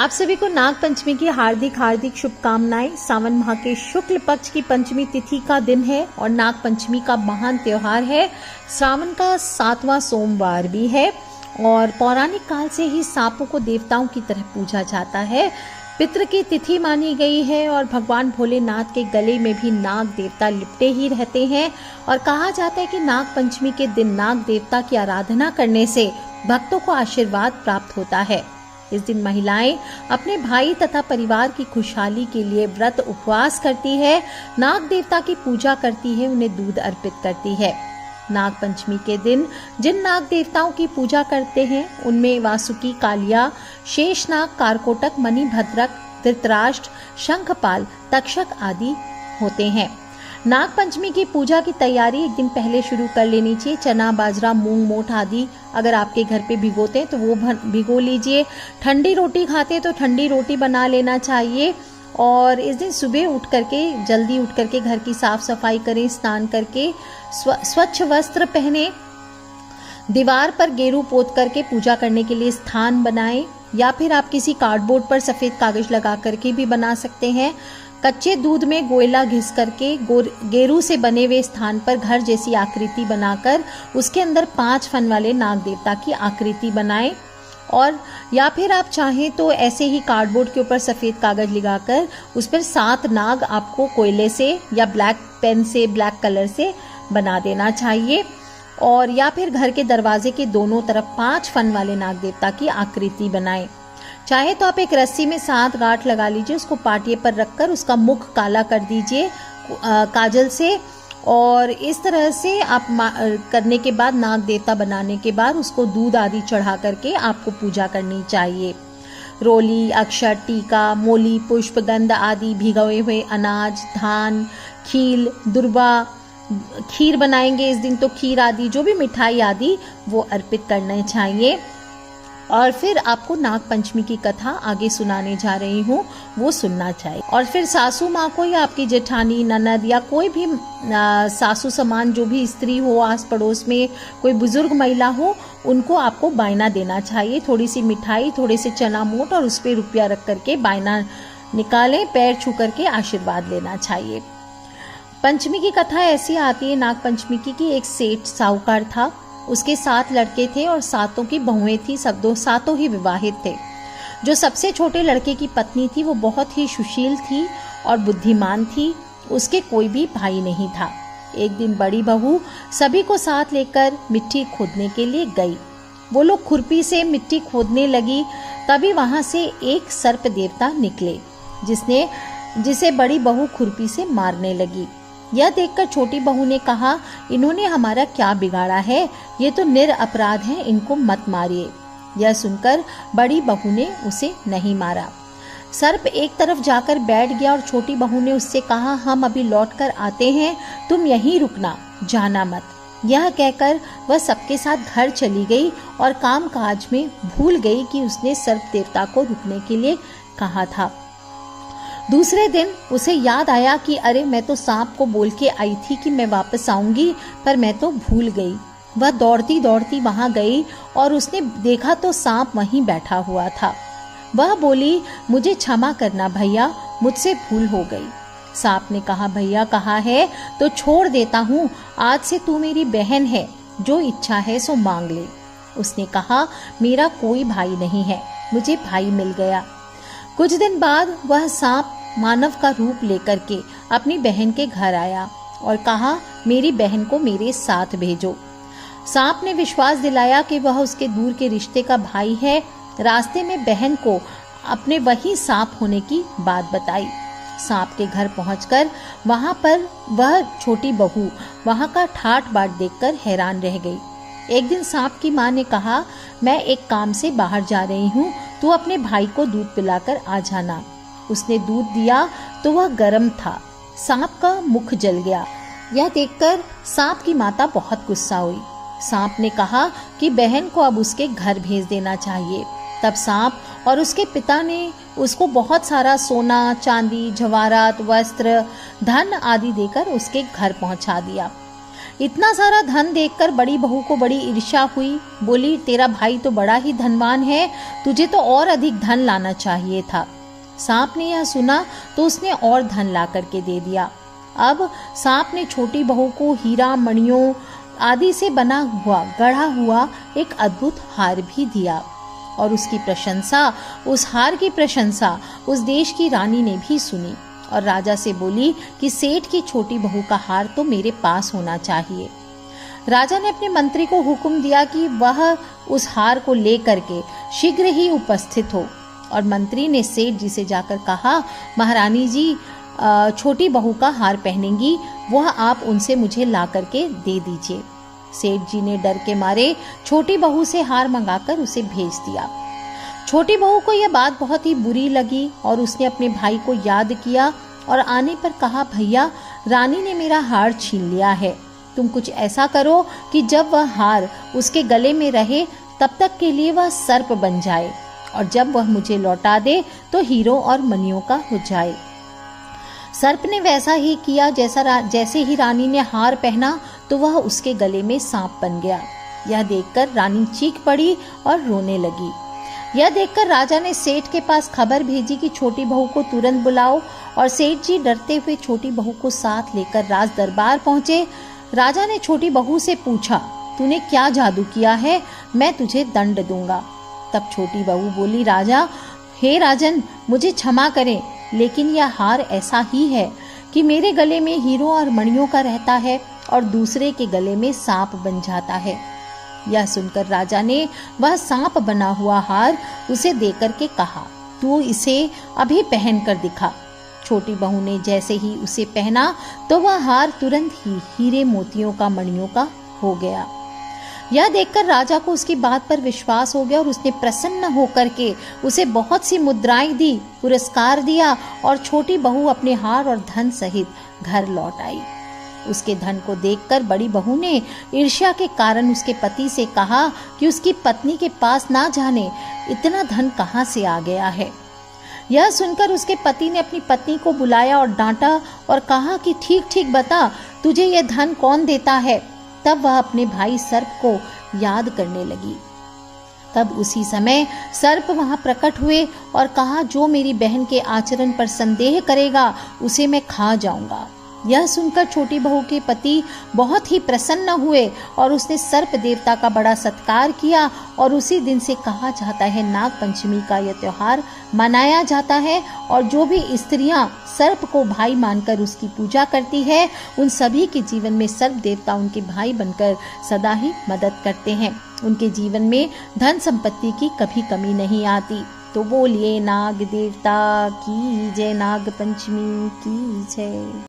आप सभी को नाग पंचमी की हार्दिक हार्दिक शुभकामनाएं। सावन माह के शुक्ल पक्ष की पंचमी तिथि का दिन है और नाग पंचमी का महान त्योहार है। श्रावण का 7वां सोमवार भी है और पौराणिक काल से ही सांपों को देवताओं की तरह पूजा जाता है। पितृ की तिथि मानी गई है और भगवान भोलेनाथ के गले में भी नाग देवता लिपटे ही रहते हैं और कहा जाता है कि नाग पंचमी के दिन नाग देवता की आराधना करने से भक्तों को आशीर्वाद प्राप्त होता है। इस दिन महिलाएं अपने भाई तथा परिवार की खुशहाली के लिए व्रत उपवास करती है, नाग देवता की पूजा करती है, उन्हें दूध अर्पित करती है। नाग पंचमी के दिन जिन नाग देवताओं की पूजा करते हैं उनमें वासुकी, कालिया, शेषनाग, कारकोटक, मणिभद्रक, धृतराष्ट्र, शंखपाल, तक्षक आदि होते हैं। नाग पंचमी की पूजा की तैयारी एक दिन पहले शुरू कर लेनी चाहिए। चना, बाजरा, मूंग, मोठ आदि अगर आपके घर पे भिगोते हैं तो वो भिगो लीजिए। ठंडी रोटी खाते हैं तो ठंडी रोटी बना लेना चाहिए और इस दिन सुबह जल्दी उठ करके घर की साफ सफाई करें, स्नान करके स्वच्छ वस्त्र पहने, दीवार पर गेरू पोत करके पूजा करने के लिए स्थान बनाएं या फिर आप किसी कार्डबोर्ड पर सफेद कागज लगा करके भी बना सकते हैं। कच्चे दूध में गोयला घिस करके गेरू से बने हुए स्थान पर घर जैसी आकृति बनाकर उसके अंदर 5 फन वाले नाग देवता की आकृति बनाएं और या फिर आप चाहें तो ऐसे ही कार्डबोर्ड के ऊपर सफ़ेद कागज लगाकर उस पर 7 नाग आपको कोयले से या ब्लैक पेन से, ब्लैक कलर से बना देना चाहिए और या फिर घर के दरवाजे के दोनों तरफ 5 फन वाले नाग देवता की आकृति बनाएं। चाहे तो आप एक रस्सी में 7 गांठ लगा लीजिए, उसको पाटिये पर रखकर उसका मुख काला कर दीजिए काजल से और इस तरह से आप करने के बाद नाग देवता बनाने के बाद उसको दूध आदि चढ़ा करके आपको पूजा करनी चाहिए। रोली, अक्षत, टीका, मोली, पुष्प, गंध आदि, भिगोए हुए अनाज, धान, खील, दुर्वा, खीर बनाएंगे इस दिन तो खीर आदि जो भी मिठाई आदि वो अर्पित करने चाहिए। और फिर आपको नाग पंचमी की कथा आगे सुनाने जा रही हूँ, वो सुनना चाहिए। और फिर सासू माँ को या आपकी जेठानी, ननद या कोई भी सासू समान जो भी स्त्री हो, आस पड़ोस में कोई बुजुर्ग महिला हो, उनको आपको बायना देना चाहिए। थोड़ी सी मिठाई, थोड़े से चना मोट और उस पर रुपया रख करके बायना निकालें, पैर छू करके आशीर्वाद लेना चाहिए। पंचमी की कथा ऐसी आती है नाग पंचमी की कि एक सेठ साहूकार था, उसके 7 लड़के थे और 7 की बहुएं थी, सातों ही विवाहित थे। जो सबसे छोटे लड़के की पत्नी थी वो बहुत ही सुशील थी और बुद्धिमान थी, उसके कोई भी भाई नहीं था। एक दिन बड़ी बहू सभी को साथ लेकर मिट्टी खोदने के लिए गई। वो लोग खुरपी से मिट्टी खोदने लगी, तभी वहां से एक सर्प देवता निकले जिसे बड़ी बहू खुरपी से मारने लगी। यह देखकर छोटी बहू ने कहा, इन्होंने हमारा क्या बिगाड़ा है, ये तो निरपराध हैं, इनको मत मारिए। यह सुनकर बड़ी बहू ने उसे नहीं मारा। सर्प एक तरफ जाकर बैठ गया और छोटी बहू ने उससे कहा, हम अभी लौट कर आते हैं, तुम यहीं रुकना, जाना मत। यह कहकर वह सबके साथ घर चली गई और काम काज में भूल गई कि उसने सर्प देवता को रुकने के लिए कहा था। दूसरे दिन उसे याद आया कि अरे मैं तो सांप को बोल के आई थी कि मैं वापस आऊंगी, पर मैं तो भूल गई। वह दौड़ती दौड़ती वहां गई और उसने देखा तो सांप वहीं बैठा हुआ था। वह बोली, मुझे क्षमा करना भैया, मुझसे भूल हो गई। सांप ने कहा, भैया कहा है तो छोड़ देता हूँ, आज से तू मेरी बहन है, जो इच्छा है सो मांग ले। उसने कहा, मेरा कोई भाई नहीं है, मुझे भाई मिल गया। कुछ दिन बाद वह सांप मानव का रूप लेकर के अपनी बहन के घर आया और कहा, मेरी बहन को मेरे साथ भेजो। सांप ने विश्वास दिलाया कि वह उसके दूर के रिश्ते का भाई है। रास्ते में बहन को अपने वही सांप होने की बात बताई। सांप के घर पहुंचकर वहां पर वह छोटी बहू वहां का ठाट बाट देखकर हैरान रह गई। एक दिन सांप की माँ ने कहा, मैं एक काम से बाहर जा रही हूँ, तू अपने भाई को दूध पिलाकर आ जाना। उसने दूध दिया तो वह गर्म था, सांप का मुख जल गया। यह देखकर सांप की माता बहुत गुस्सा हुई। सांप ने कहा कि बहन को अब उसके घर भेज देना चाहिए। तब सांप और उसके पिता ने उसको बहुत सारा सोना, चांदी, जवाहरात, वस्त्र, धन आदि देकर उसके घर पहुंचा दिया। इतना सारा धन देखकर बड़ी बहू को बड़ी ईर्ष्या हुई। बोली, तेरा भाई तो बड़ा ही धनवान है, तुझे तो और अधिक धन लाना चाहिए था। सांप ने यह सुना तो उसने और धन ला करके दे दिया। अब सांप ने छोटी बहू को हीरा मणियों आदि से बना हुआ गढ़ा हुआ एक अद्भुत हार भी दिया और उस हार की प्रशंसा उस देश की रानी ने भी सुनी और राजा से बोली कि सेठ की छोटी बहू का हार तो मेरे पास होना चाहिए। राजा ने अपने मंत्री को हुक्म दिया कि वह उस हार को लेकर के शीघ्र ही उपस्थित हो और मंत्री ने सेठ जी से जाकर कहा, महारानी जी छोटी बहू का हार पहनेंगी, वह आप उनसे मुझे ला करके दे दीजिए। सेठ जी ने डर के मारे छोटी बहू से हार मंगाकर उसे भेज दिया। छोटी बहू को यह बात बहुत ही बुरी लगी और उसने अपने भाई को याद किया और आने पर कहा, भैया रानी ने मेरा हार छीन लिया है, तुम कुछ ऐसा करो कि जब वह हार उसके गले में रहे तब तक के लिए वह सर्प बन जाए और जब वह मुझे लौटा दे तो हीरों और मणियों का हो जाए। सर्प ने वैसा ही किया। जैसे ही रानी ने हार पहना तो वह उसके गले में सांप बन गया। यह देखकर रानी चीख पड़ी और रोने लगी। यह देखकर राजा ने सेठ के पास खबर भेजी कि छोटी बहू को तुरंत बुलाओ और सेठ जी डरते हुए छोटी बहू को साथ लेकर राज दरबार पहुंचे। राजा ने छोटी बहू से पूछा, तूने क्या जादू किया है, मैं तुझे दंड दूंगा। तब छोटी बहू बोली, राजा, हे राजन, मुझे क्षमा करें, लेकिन यह हार ऐसा ही है कि मेरे गले में हीरों और मणियों का रहता है और दूसरे के गले में सांप बन जाता है। यह सुनकर राजा ने वह सांप बना हुआ हार उसे देकर के कहा, तू इसे अभी पहन कर दिखा। छोटी बहू ने जैसे ही उसे पहना तो वह हार तुरंत ही हीरे मोतियों का मणियों का हो गया। यह देखकर राजा को उसकी बात पर विश्वास हो गया और उसने प्रसन्न होकर के उसे बहुत सी मुद्राएं दी, पुरस्कार दिया और छोटी बहू अपने हार और धन सहित घर लौट आई। उसके धन को देखकर बड़ी बहू ने ईर्ष्या के कारण उसके पति से कहा कि उसकी पत्नी के पास ना जाने इतना धन कहाँ से आ गया है। यह सुनकर उसके पति ने अपनी पत्नी को बुलाया और डांटा और कहा कि ठीक ठीक बता, तुझे यह धन कौन देता है। तब वह अपने भाई सर्प को याद करने लगी। तब उसी समय सर्प वहां प्रकट हुए और कहा, जो मेरी बहन के आचरण पर संदेह करेगा उसे मैं खा जाऊंगा। यह सुनकर छोटी बहू के पति बहुत ही प्रसन्न हुए और उसने सर्प देवता का बड़ा सत्कार किया और उसी दिन से कहा जाता है, नाग पंचमी का यह त्योहार मनाया जाता है और जो भी स्त्रियां सर्प को भाई मानकर उसकी पूजा करती है, उन सभी के जीवन में सर्प देवता उनके भाई बनकर सदा ही मदद करते हैं। उनके जीवन में धन संपत्ति की कभी कमी नहीं आती। तो बोलिए नाग देवता की जय, नाग पंचमी की जय।